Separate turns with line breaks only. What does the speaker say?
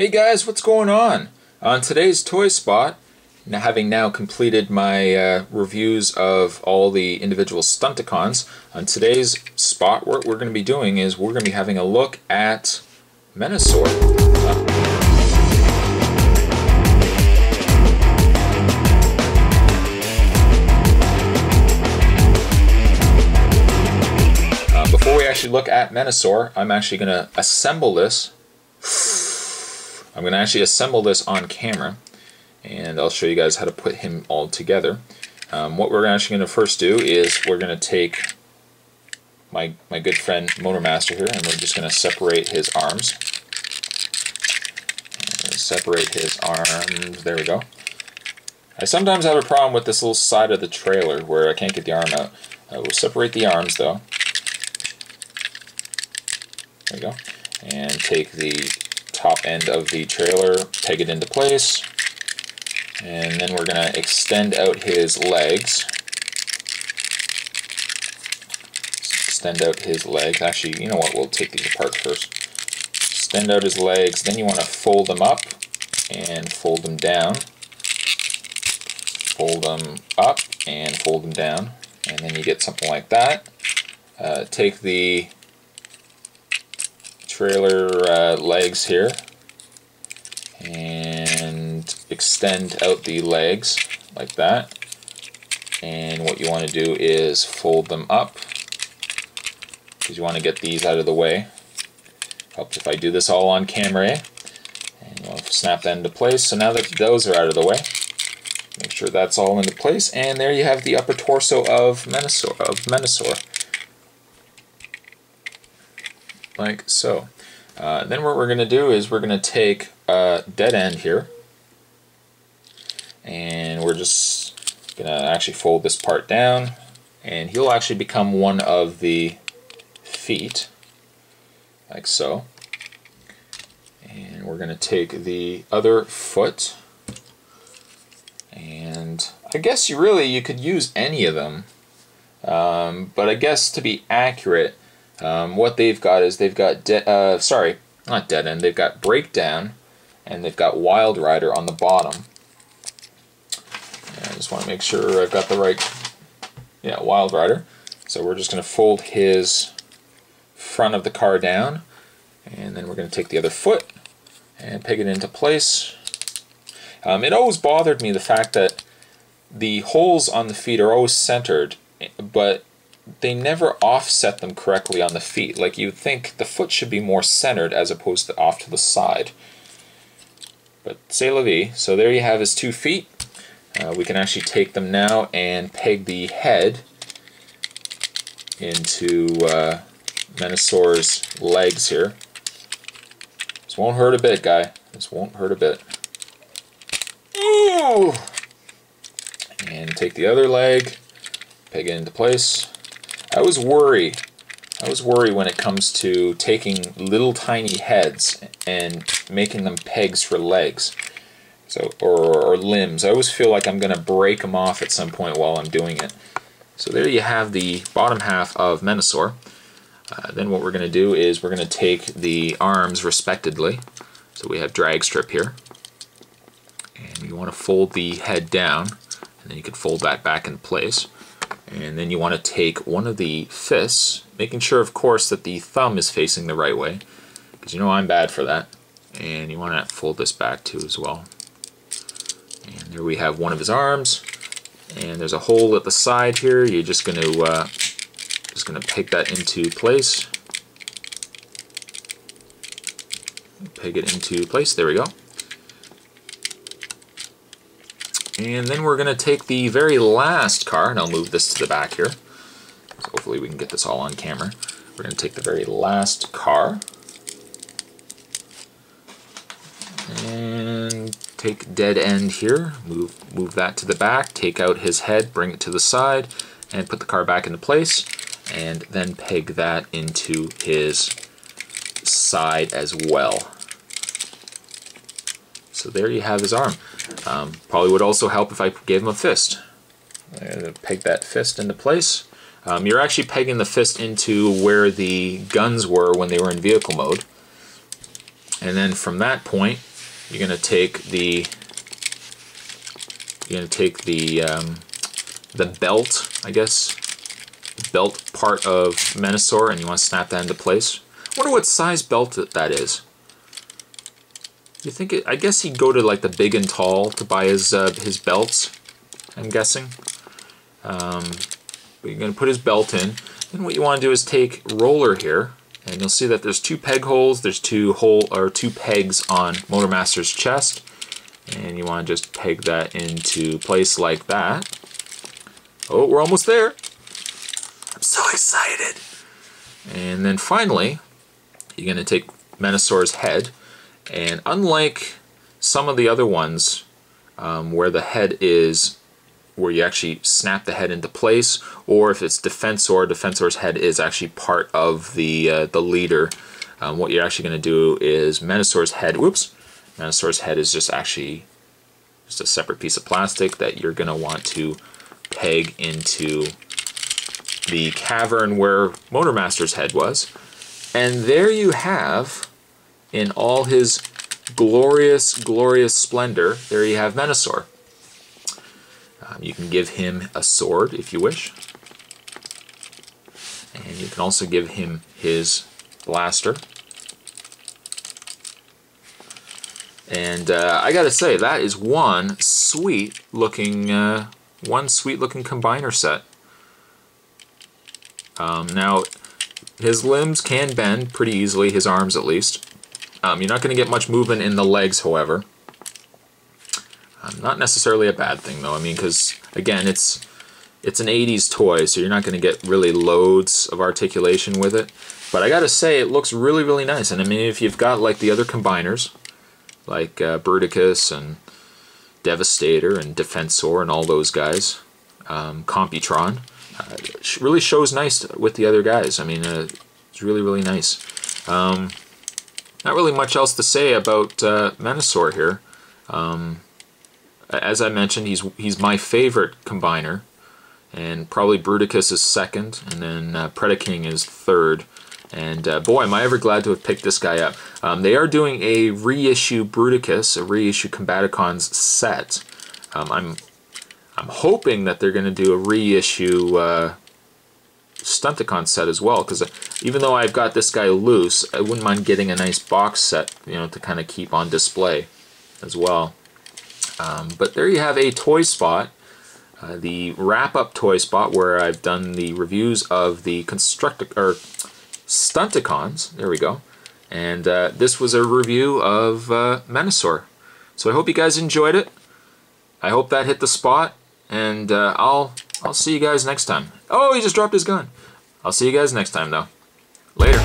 Hey guys, what's going on? On today's Toy Spot, having now completed my reviews of all the individual Stunticons, on today's spot what we're going to be doing is we're going to be having a look at Menasor. Before we actually look at Menasor, I'm actually going to assemble this. I'm going to actually assemble this on camera, and I'll show you guys how to put him all together. What we're actually going to first do is we're going to take my good friend Motor Master here, and we're just going to separate his arms. Separate his arms. There we go. I sometimes have a problem with this little side of the trailer where I can't get the arm out. We'll separate the arms though. There we go. And take the top end of the trailer, peg it into place, and then we're going to extend out his legs. Extend out his legs. Actually, you know what, we'll take these apart first. Extend out his legs, then you want to fold them up and fold them down. Fold them up and fold them down, and then you get something like that. Take the trailer legs here and extend out the legs like that, and what you want to do is fold them up because you want to get these out of the way. Helps if I do this all on camera, and you want to snap that into place. So now that those are out of the way, make sure that's all into place, and there you have the upper torso of Menasor. Like so. Then what we're going to do is we're going to take a dead end here, and we're just going to actually fold this part down, and he'll actually become one of the feet, like so. And we're going to take the other foot, and I guess you could use any of them, but I guess to be accurate, what they've got is they've got not dead end, they've got breakdown, and they've got wild rider on the bottom. And I just want to make sure I've got the right, yeah, wild rider. So we're just going to fold his front of the car down, and then we're going to take the other foot and peg it into place. It always bothered me the fact that the holes on the feet are always centered, but they never offset them correctly on the feet. Like, you'd think the foot should be more centered as opposed to off to the side. But c'est la vie. So there you have his 2 feet. We can actually take them now and peg the head into Menasor's legs here. This won't hurt a bit, guy. This won't hurt a bit. Ooh! And take the other leg, peg it into place. I always worry when it comes to taking little tiny heads and making them pegs for legs, so or limbs. I always feel like I'm going to break them off at some point while I'm doing it. So there you have the bottom half of Menasor. Then what we're going to do is we're going to take the arms respectively. So we have drag strip here, and you want to fold the head down, and then you can fold that back in place. And then you want to take one of the fists, making sure, of course, that the thumb is facing the right way, because you know I'm bad for that. And you want to fold this back too as well. And there we have one of his arms, and there's a hole at the side here. You're just going to peg that into place. Peg it into place. There we go. And then we're going to take the very last car, and I'll move this to the back here, so hopefully we can get this all on camera. We're going to take the very last car, and take dead end here, move that to the back, take out his head, bring it to the side, and put the car back into place, and then peg that into his side as well. So there you have his arm. Probably would also help if I gave him a fist. Peg that fist into place. You're actually pegging the fist into where the guns were when they were in vehicle mode. And then from that point, you're gonna take the belt, I guess, the belt part of Menasor, and you want to snap that into place. I wonder what size belt that is. You think I guess he'd go to like the big and tall to buy his belts, I'm guessing. But you're going to put his belt in. Then what you want to do is take roller here, and you'll see that there's 2 peg holes. There's 2 pegs on Motormaster's chest, and you want to just peg that into place like that. Oh, we're almost there. I'm so excited. And then finally, you're going to take Menasor's head, and unlike some of the other ones where the head is, where you actually snap the head into place, or if it's Defensor's head is actually part of the leader, what you're actually going to do is Menasor's head is just actually just a separate piece of plastic that you're going to want to peg into the cavern where Motormaster's head was. And there you have, in all his glorious, glorious splendor, there you have Menasor. You can give him a sword if you wish. And you can also give him his blaster. And I gotta say, that is one sweet looking combiner set. Now, his limbs can bend pretty easily, his arms at least. You're not going to get much movement in the legs, however. Not necessarily a bad thing, though. I mean, because, again, it's an 80s toy, so you're not going to get really loads of articulation with it. But I gotta say, it looks really, really nice. And I mean, if you've got, like, the other combiners, like Bruticus and Devastator and Defensor and all those guys, Computron, it really shows nice with the other guys. I mean, it's really, really nice. Not really much else to say about Menasor here. As I mentioned, he's my favorite combiner, and probably Bruticus is second, and then Predaking is third. And boy, am I ever glad to have picked this guy up. They are doing a reissue Bruticus, a reissue Combaticons set. I'm hoping that they're going to do a reissue Stunticon set as well, because even though I've got this guy loose, I wouldn't mind getting a nice box set, you know, to kind of keep on display as well. But there you have a toy spot, the wrap-up toy spot where I've done the reviews of the Stunticons. There we go. And this was a review of Menasor. So I hope you guys enjoyed it. I hope that hit the spot, and I'll see you guys next time. Oh, he just dropped his gun. I'll see you guys next time, though. Later.